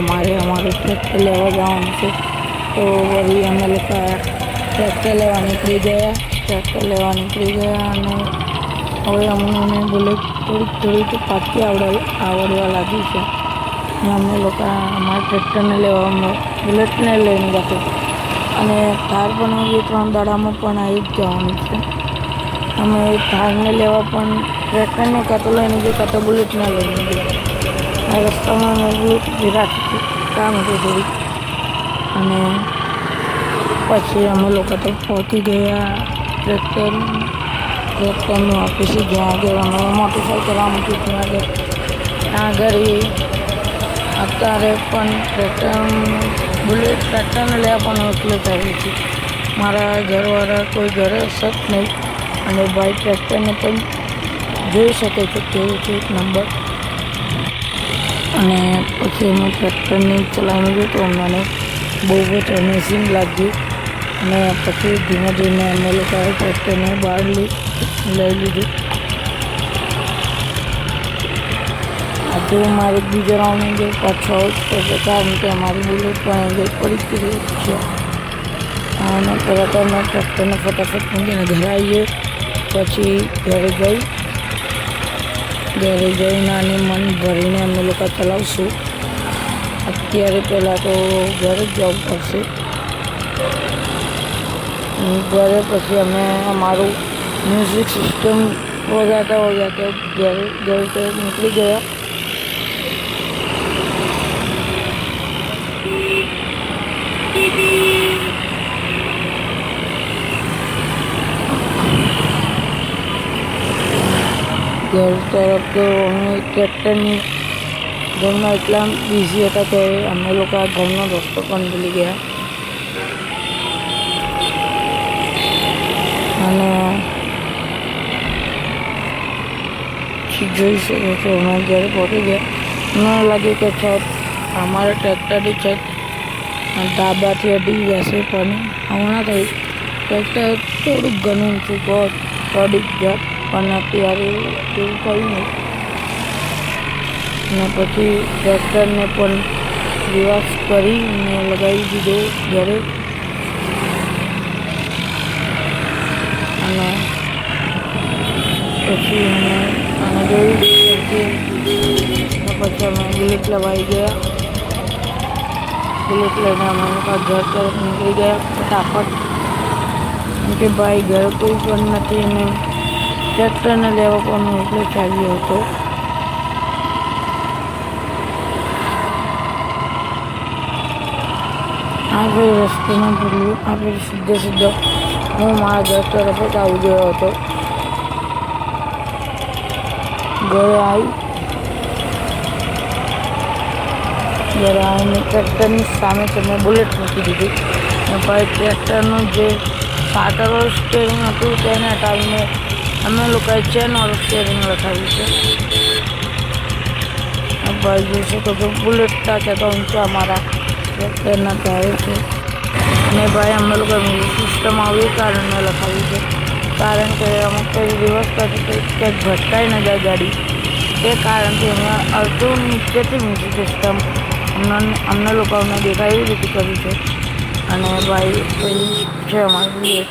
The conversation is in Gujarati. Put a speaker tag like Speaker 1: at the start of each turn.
Speaker 1: અમારું ટ્રેક્ટર લેવા જવાનું છે. તો વળી અમે લોકો ટ્રેક્ટર લેવા નીકળી ગયા અને હવે અમને બુલેટ થોડીક પાછી આવડવા લાગી છે. અને અમે લોકો અમારા ટ્રેક્ટરને લેવા બુલેટને લઈને જશે અને થાર પણ 2-3 દાડામાં પણ આવી જ જવાની છે. અમે થારને લેવા પણ ટ્રેક્ટરને કાં તો લઈને જઈએ કાં તો બુલેટને લઈને જઈએ. આ રસ્તામાં અમે બુલેટ રાખી કામ હતું થોડીક અને પછી અમે લોકો તો પહોંચી ગયા ટ્રેક્ટરનું ઓફિસે જ્યાં આગળ અમે મોટરસાઇકલ મૂકી ત્યાં આગળ અત્યારે પણ ટ્રેક્ટરને લેવા પણ એકલો જ આવી છે. મારા ઘરવાળા કોઈ ઘરે હશે જ નહીં અને ભાઈ ટ્રેક્ટરને પણ જોઈ શકે છે કેવું છે એક નંબર. અને પછી અમે ટ્રેક્ટરને ચલાવીને ગયું તો અમને બહુ જ અમેઝિંગ લાગ્યું અને પછી ધીમે ધીમે અમે લોકોએ ટ્રેક્ટરને બહાર લઈ લીધું. આજે મારે બીજા રાઉન્ડ ગઈ પાછો પડશે કારણ કે અમારી બુલેટ પણ એન્ગેજ પડી ગઈ છે. અને તરત અમે ટ્રેક્ટરને ફટાફટ મૂકીને ઘરે આવીએ. પછી ઘરે જઈને આને મન ભરીને અમે લોકો ચલાવશું. અત્યારે પહેલાં તો ઘરે જ જવું પડશે. ઘરે પછી અમે અમારું મ્યુઝિક સિસ્ટમ વગાડતા ઘરે નીકળી ગયા. ઘર તરફ તો અમે ટ્રેક્ટરની ઘરમાં એટલા બિઝી હતા કે અમે લોકો આ ઘરનો રસ્તો પણ ભૂલી ગયા. અને જોઈ શકો છો અમે ઘરે પહોંચી ગયા. મને લાગ્યું કે છત અમારા ટ્રેક્ટરની છત ધાબાથી અડી જશે પણ હમણાં થયું ટ્રેક્ટર થોડુંક ઘણું ઊંચું પડી ગયા પણ અત્યારે એવું થયું નહીં. અને પછી ટ્રેક્ટરને પણ રિવર્સ કરીને લગાવી દીધો ઘરે. અને પછી અમે જોયું પછી અમે બુલેટ લવાઈ ગયા. બુલેટ લઈને અમે ઘર તરફ નીકળી ગયા ફટાફટ. કેમ કે ભાઈ ઘરે કોઈ પણ નથી અને ટ્રેક્ટરને લેવા પણ એટલે ચાલ્યો હતો. આગળ રસ્તામાં પડ્યું આપણે સીધો હું મારા ઘર તરફ જ આવી ગયો હતો. ઘરે આવીને ટ્રેક્ટરની સામે તમે બુલેટ મૂકી દીધી અને ભાઈ ટ્રેક્ટરનું જે પાટરવાળું સ્ટેરિંગ હતું તેને હટાવીને અમે લોકોએ ચેનવાળું સ્ટેરિંગ લખાવ્યું છે. ભાઈ જોઈ શકો છો બુલેટ ટાંક્યા તો ઊંચા અમારા ટ્રેક્ટરના ટાયર છે. અને ભાઈ અમે લોકો મ્યુઝિક સિસ્ટમ આવી કારણે લખાવ્યું છે કારણ કે અમુક કોઈ રિવર્સ કરતી કંઈક ભટકાઈ ન જાય ગાડી તે કારણથી અમે અડધું નીચેથી મ્યુઝિક સિસ્ટમ અમને લોકોને દેખાય એવી રીતે કર્યું છે. અને ભાઈ પેલી છે અમારી